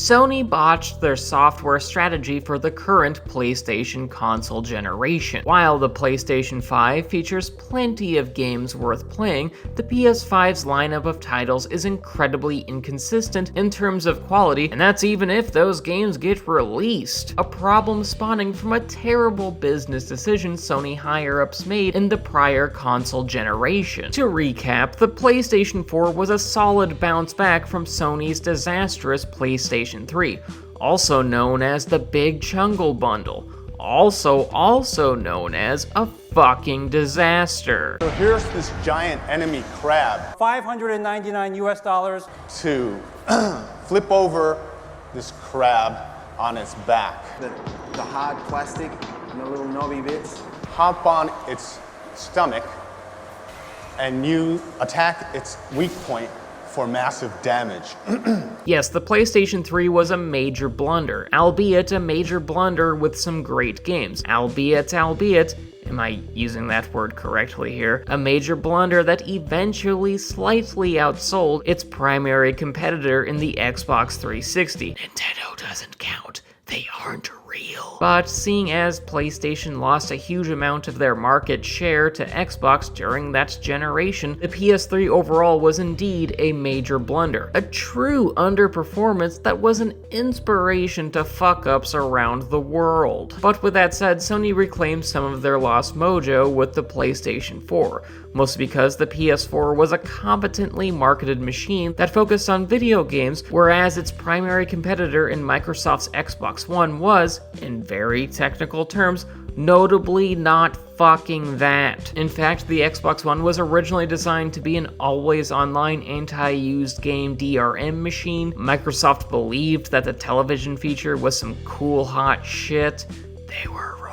Sony botched their software strategy for the current PlayStation console generation. While the PlayStation 5 features plenty of games worth playing, the PS5's lineup of titles is incredibly inconsistent in terms of quality, and that's even if those games get released. A problem spawning from a terrible business decision Sony higher-ups made in the prior console generation. To recap, the PlayStation 4 was a solid bounce back from Sony's disastrous PlayStation 3, also known as the Big Chungle Bundle, also known as a fucking disaster. So here's this giant enemy crab. $599 US. To flip over this crab on its back. The hard plastic and the little knobby bits. Hop on its stomach and you attack its weak point for massive damage. Yes, the PlayStation 3 was a major blunder, albeit a major blunder with some great games. Albeit, am I using that word correctly here? A major blunder that eventually slightly outsold its primary competitor in the Xbox 360. Nintendo doesn't count. They aren't real. But seeing as PlayStation lost a huge amount of their market share to Xbox during that generation, the PS3 overall was indeed a major blunder. A true underperformance that was an inspiration to fuck-ups around the world. But with that said, Sony reclaimed some of their lost mojo with the PlayStation 4, mostly because the PS4 was a competently marketed machine that focused on video games, whereas its primary competitor in Microsoft's Xbox One was, in very technical terms, notably not fucking that. In fact, the Xbox One was originally designed to be an always-online anti-used game DRM machine. Microsoft believed that the television feature was some cool hot shit. They were wrong.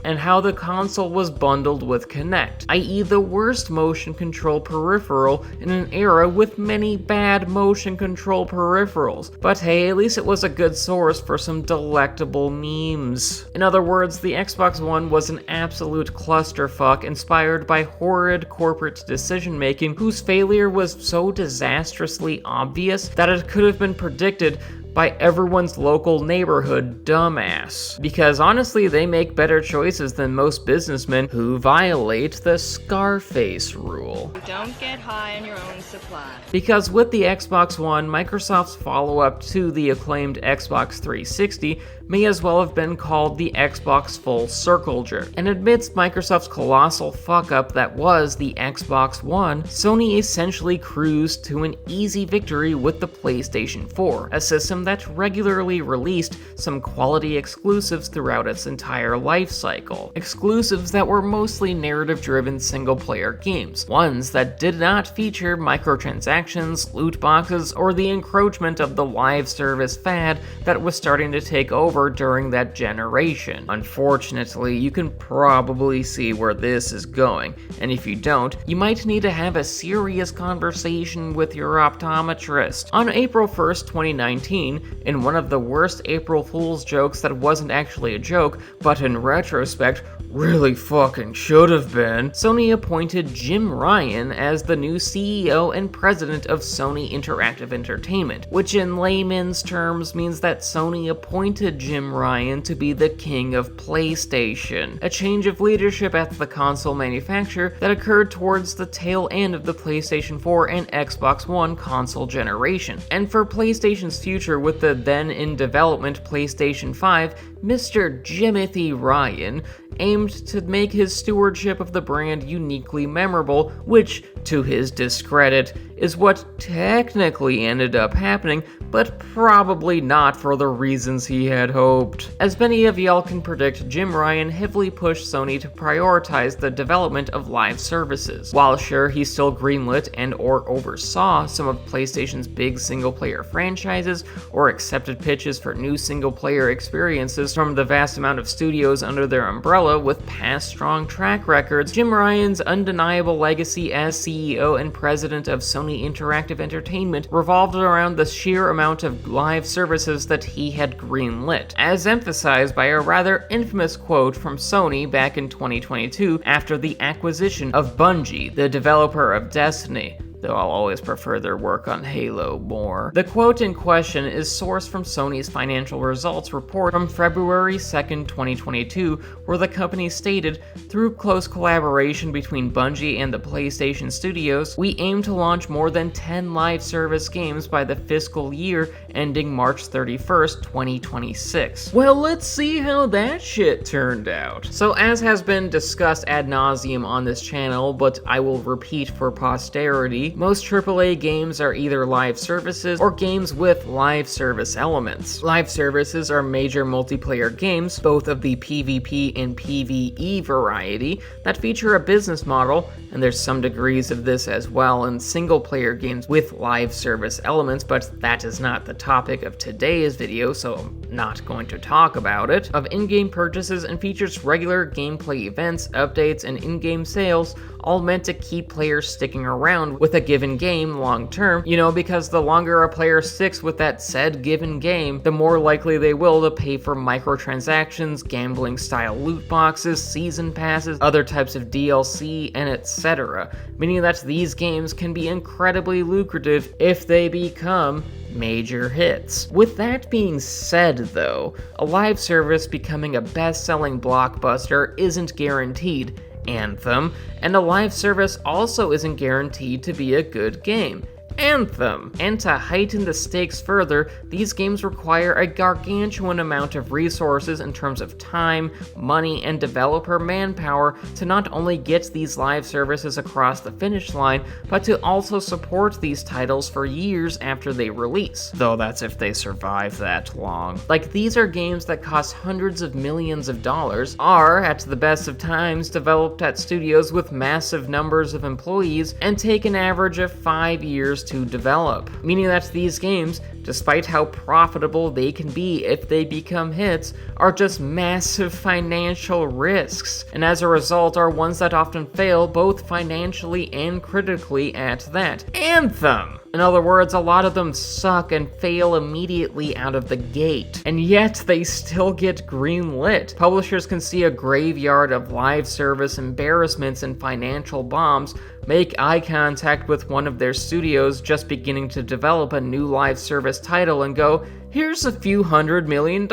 And how the console was bundled with Kinect, i.e. the worst motion control peripheral in an era with many bad motion control peripherals. But hey, at least it was a good source for some delectable memes. In other words, the Xbox One was an absolute clusterfuck inspired by horrid corporate decision-making whose failure was so disastrously obvious that it could have been predicted by everyone's local neighborhood dumbass. Because honestly, they make better choices than most businessmen who violate the Scarface rule. Don't get high on your own supply. Because with the Xbox One, Microsoft's follow-up to the acclaimed Xbox 360 may as well have been called the Xbox Full Circle Jerk. And amidst Microsoft's colossal fuck-up that was the Xbox One, Sony essentially cruised to an easy victory with the PlayStation 4, a system that regularly released some quality exclusives throughout its entire life cycle. Exclusives that were mostly narrative-driven single-player games, ones that did not feature microtransactions, loot boxes, or the encroachment of the live service fad that was starting to take over during that generation. Unfortunately, you can probably see where this is going, and if you don't, you might need to have a serious conversation with your optometrist. On April 1st, 2019, in one of the worst April Fool's jokes that wasn't actually a joke, but in retrospect, really fucking should have been, Sony appointed Jim Ryan as the new CEO and president of Sony Interactive Entertainment, which in layman's terms means that Sony appointed Jim Ryan to be the king of PlayStation, a change of leadership at the console manufacturer that occurred towards the tail end of the PlayStation 4 and Xbox One console generation. And for PlayStation's future with the then in development PlayStation 5, Mr. Jimothy Ryan aimed to make his stewardship of the brand uniquely memorable, which, to his discredit, is what technically ended up happening, but probably not for the reasons he had hoped. As many of y'all can predict, Jim Ryan heavily pushed Sony to prioritize the development of live services. While sure, he still greenlit and or oversaw some of PlayStation's big single-player franchises, or accepted pitches for new single-player experiences from the vast amount of studios under their umbrella with past strong track records, Jim Ryan's undeniable legacy as CEO and president of Sony Interactive Entertainment revolved around the sheer amount of live services that he had greenlit, as emphasized by a rather infamous quote from Sony back in 2022 after the acquisition of Bungie, the developer of Destiny. though I'll always prefer their work on Halo more. The quote in question is sourced from Sony's financial results report from February 2nd, 2022, where the company stated, "Through close collaboration between Bungie and the PlayStation Studios, we aim to launch more than 10 live service games by the fiscal year ending March 31st, 2026. Well, let's see how that shit turned out. So as has been discussed ad nauseum on this channel, but I will repeat for posterity, most AAA games are either live services or games with live service elements. Live services are major multiplayer games, both of the PvP and PvE variety, that feature a business model, and there's some degrees of this as well in single-player games with live service elements, but that is not the topic of today's video, so I'm not going to talk about it, of in-game purchases and features regular gameplay events, updates, and in-game sales, all meant to keep players sticking around with a given game long term, because the longer a player sticks with that said given game, the more likely they will to pay for microtransactions, gambling-style loot boxes, season passes, other types of DLC, and etc., meaning that these games can be incredibly lucrative if they become major hits. With that being said though, a live service becoming a best-selling blockbuster isn't guaranteed, Anthem, and a live service also isn't guaranteed to be a good game, Anthem. And to heighten the stakes further, these games require a gargantuan amount of resources in terms of time, money, and developer manpower to not only get these live services across the finish line, but to also support these titles for years after they release. Though that's if they survive that long. Like, these are games that cost hundreds of millions of dollars, are, at the best of times, developed at studios with massive numbers of employees, and take an average of 5 years to develop, meaning that these games, despite how profitable they can be if they become hits, are just massive financial risks, and as a result are ones that often fail both financially and critically at that. Anthem! In other words, a lot of them suck and fail immediately out of the gate, and yet they still get greenlit. Publishers can see a graveyard of live service embarrassments and financial bombs, make eye contact with one of their studios just beginning to develop a new live service title and go, "Here's a few $100 million.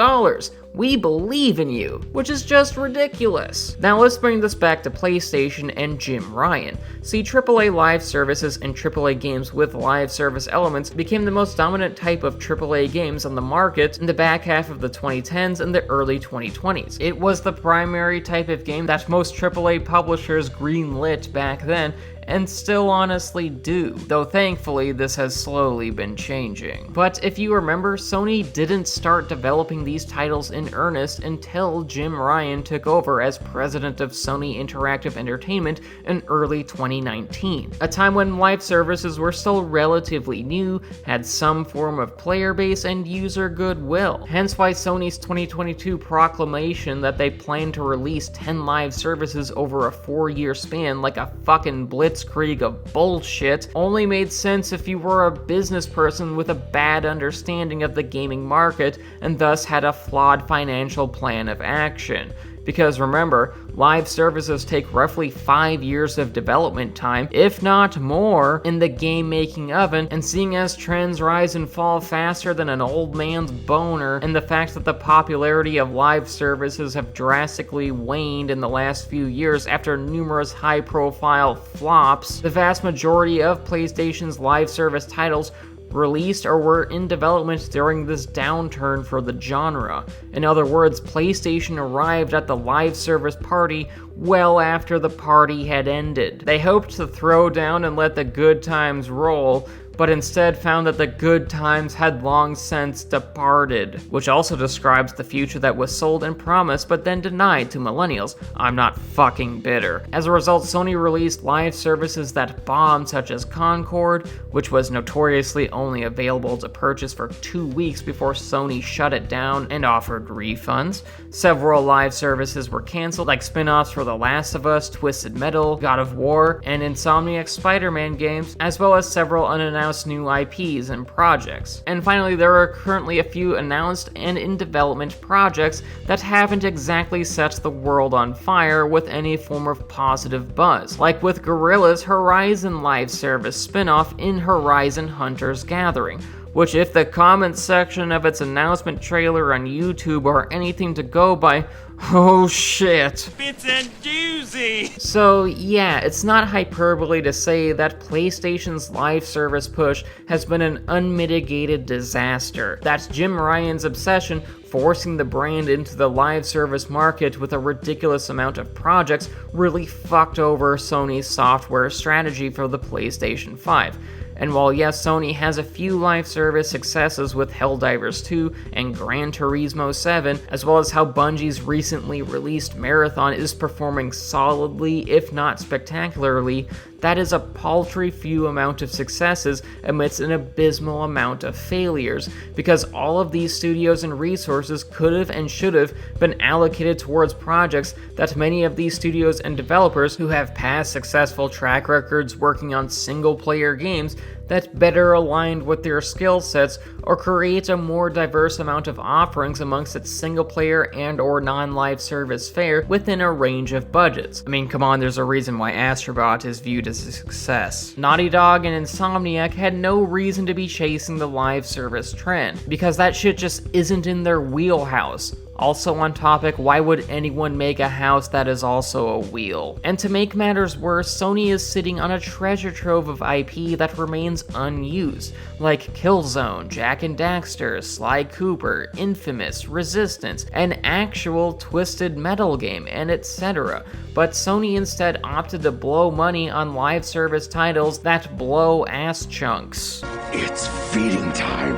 We believe in you," which is just ridiculous. Now let's bring this back to PlayStation and Jim Ryan. See, AAA live services and AAA games with live service elements became the most dominant type of AAA games on the market in the back half of the 2010s and the early 2020s. It was the primary type of game that most AAA publishers greenlit back then, and still honestly do, though thankfully this has slowly been changing. But if you remember, Sony didn't start developing these titles in earnest until Jim Ryan took over as president of Sony Interactive Entertainment in early 2019, a time when live services were still relatively new, had some form of player base and user goodwill. Hence why Sony's 2022 proclamation that they plan to release 10 live services over a 4-year span like a fucking blitzkrieg of bullshit only made sense if you were a business person with a bad understanding of the gaming market and thus had a flawed financial plan of action. Because remember, live services take roughly 5 years of development time, if not more, in the game-making oven, and seeing as trends rise and fall faster than an old man's boner, and the fact that the popularity of live services have drastically waned in the last few years after numerous high-profile flops, the vast majority of PlayStation's live service titles released or were in development during this downturn for the genre. In other words, PlayStation arrived at the live service party well after the party had ended. They hoped to throw down and let the good times roll, but instead found that the good times had long since departed, which also describes the future that was sold and promised but then denied to millennials. I'm not fucking bitter. As a result, Sony released live services that bombed, such as Concord, which was notoriously only available to purchase for 2 weeks before Sony shut it down and offered refunds. Several live services were canceled, like spin-offs for The Last of Us, Twisted Metal, God of War, and Insomniac Spider-Man games, as well as several unannounced unannounced new IPs and projects. And finally, there are currently a few announced and in development projects that haven't exactly set the world on fire with any form of positive buzz, like with Guerrilla's Horizon live service spin-off in Horizon Hunters Gathering, which, if the comments section of its announcement trailer on YouTube are anything to go by, oh shit. It's a doozy! So yeah, it's not hyperbole to say that PlayStation's live service push has been an unmitigated disaster. That's Jim Ryan's obsession forcing the brand into the live service market with a ridiculous amount of projects really fucked over Sony's software strategy for the PlayStation 5. And while yes, Sony has a few live service successes with Helldivers 2 and Gran Turismo 7, as well as how Bungie's recently released Marathon is performing solidly, if not spectacularly, that is a paltry few amount of successes amidst an abysmal amount of failures, because all of these studios and resources could have and should have been allocated towards projects that many of these studios and developers who have past successful track records working on single-player games that better aligned with their skill sets or create a more diverse amount of offerings amongst its single-player and or non-live service fare within a range of budgets. I mean, come on, there's a reason why Astro Bot is viewed as a success. Naughty Dog and Insomniac had no reason to be chasing the live service trend, because that shit just isn't in their wheelhouse. Also on topic, why would anyone make a house that is also a wheel? And to make matters worse, Sony is sitting on a treasure trove of IP that remains unused, like Killzone, Jak and Daxter, Sly Cooper, Infamous, Resistance, an actual Twisted Metal game, and etc. But Sony instead opted to blow money on live service titles that blow ass chunks. It's feeding time.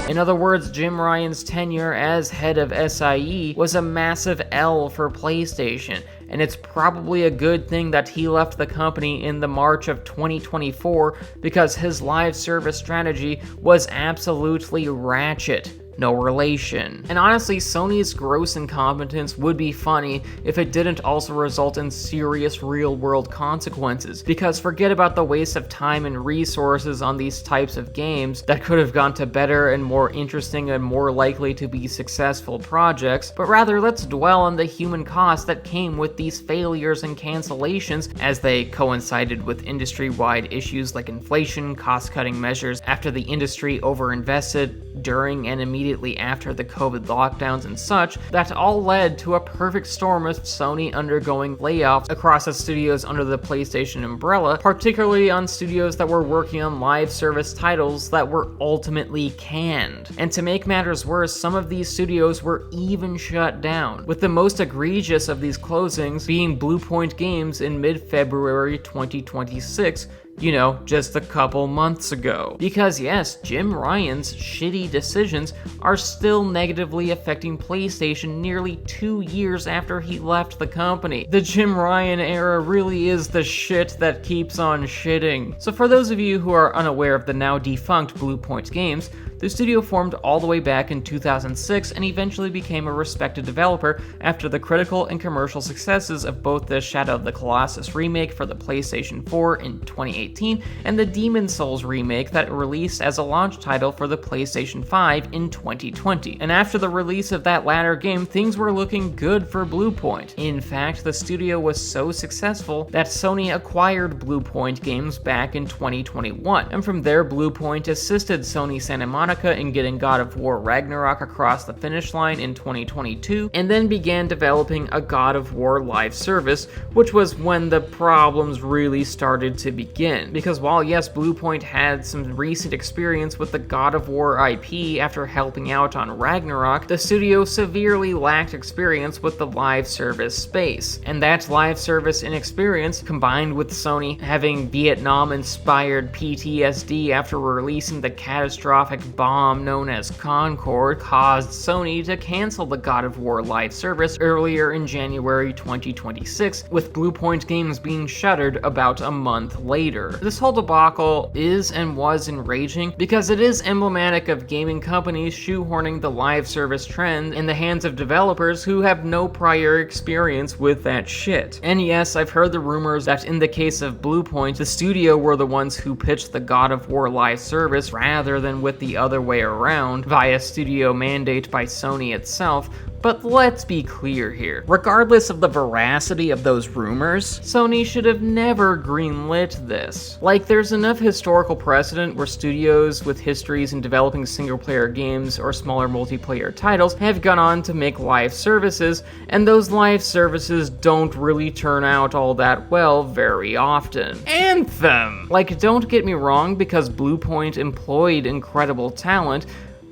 In other words, Jim Ryan's tenure as head of SIE was a massive L for PlayStation, and it's probably a good thing that he left the company in the March of 2024 because his live service strategy was absolutely ratchet. No relation. And honestly, Sony's gross incompetence would be funny if it didn't also result in serious real-world consequences, because forget about the waste of time and resources on these types of games that could have gone to better and more interesting and more likely to be successful projects, but rather let's dwell on the human cost that came with these failures and cancellations as they coincided with industry-wide issues like inflation, cost-cutting measures after the industry overinvested during and immediately after the COVID lockdowns and such, that all led to a perfect storm of Sony undergoing layoffs across its studios under the PlayStation umbrella, particularly on studios that were working on live service titles that were ultimately canned. And to make matters worse, some of these studios were even shut down, with the most egregious of these closings being Blue Point Games in mid-February 2026, you know, just a couple months ago. Because yes, Jim Ryan's shitty decisions are still negatively affecting PlayStation nearly 2 years after he left the company. The Jim Ryan era really is the shit that keeps on shitting. So for those of you who are unaware of the now defunct Blue Point Games, the studio formed all the way back in 2006 and eventually became a respected developer after the critical and commercial successes of both the Shadow of the Colossus remake for the PlayStation 4 in 2018 and the Demon's Souls remake that released as a launch title for the PlayStation 5 in 2020. And after the release of that latter game, things were looking good for Blue Point. In fact, the studio was so successful that Sony acquired Blue Point Games back in 2021, and from there Blue Point assisted Sony Santa Monica in getting God of War Ragnarok across the finish line in 2022, and then began developing a God of War live service, which was when the problems really started to begin. Because while yes, Blue Point had some recent experience with the God of War IP after helping out on Ragnarok, the studio severely lacked experience with the live service space. And that live service inexperience, combined with Sony having Vietnam-inspired PTSD after releasing the catastrophic bomb known as Concord caused Sony to cancel the God of War live service earlier in January 2026, with Bluepoint Games being shuttered about a month later. This whole debacle is and was enraging because it is emblematic of gaming companies shoehorning the live service trend in the hands of developers who have no prior experience with that shit. And yes, I've heard the rumors that in the case of Bluepoint, the studio were the ones who pitched the God of War live service rather than with the other way around via studio mandate by Sony itself. But let's be clear here. Regardless of the veracity of those rumors, Sony should have never greenlit this. Like, there's enough historical precedent where studios with histories in developing single-player games or smaller multiplayer titles have gone on to make live services, and those live services don't really turn out all that well very often. Anthem! Like, don't get me wrong, because Bluepoint employed incredible talent,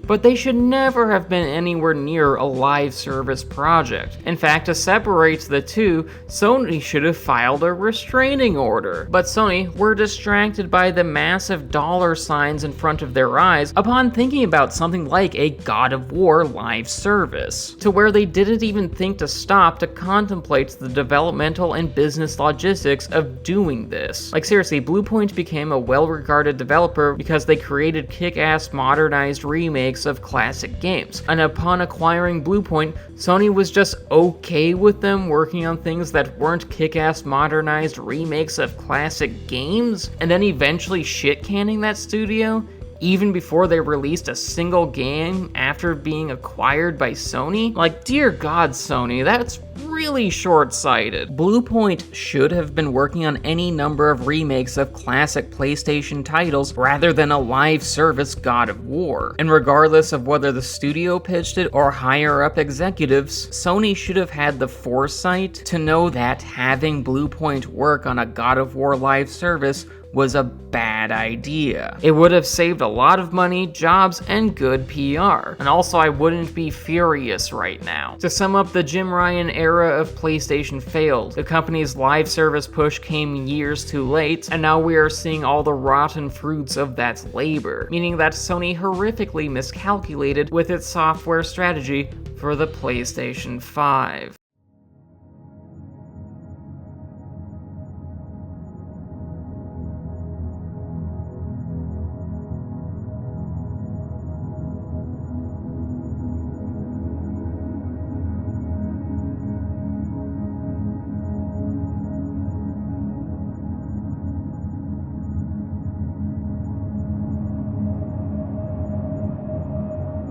but they should never have been anywhere near a live service project. In fact, to separate the two, Sony should have filed a restraining order. But Sony were distracted by the massive dollar signs in front of their eyes upon thinking about something like a God of War live service, to where they didn't even think to stop to contemplate the developmental and business logistics of doing this. Like, seriously, Bluepoint became a well-regarded developer because they created kick-ass modernized remakes of classic games, and upon acquiring Bluepoint, Sony was just okay with them working on things that weren't kick-ass modernized remakes of classic games, and then eventually shit-canning that studio even before they released a single game after being acquired by Sony? Like, dear God, Sony, that's really short-sighted. Bluepoint should have been working on any number of remakes of classic PlayStation titles rather than a live service God of War. And regardless of whether the studio pitched it or higher-up executives, Sony should have had the foresight to know that having Bluepoint work on a God of War live service was a bad idea. It would have saved a lot of money, jobs, and good PR. And also, I wouldn't be furious right now. To sum up, the Jim Ryan era of PlayStation failed. The company's live service push came years too late, and now we are seeing all the rotten fruits of that labor, meaning that Sony horrifically miscalculated with its software strategy for the PlayStation 5.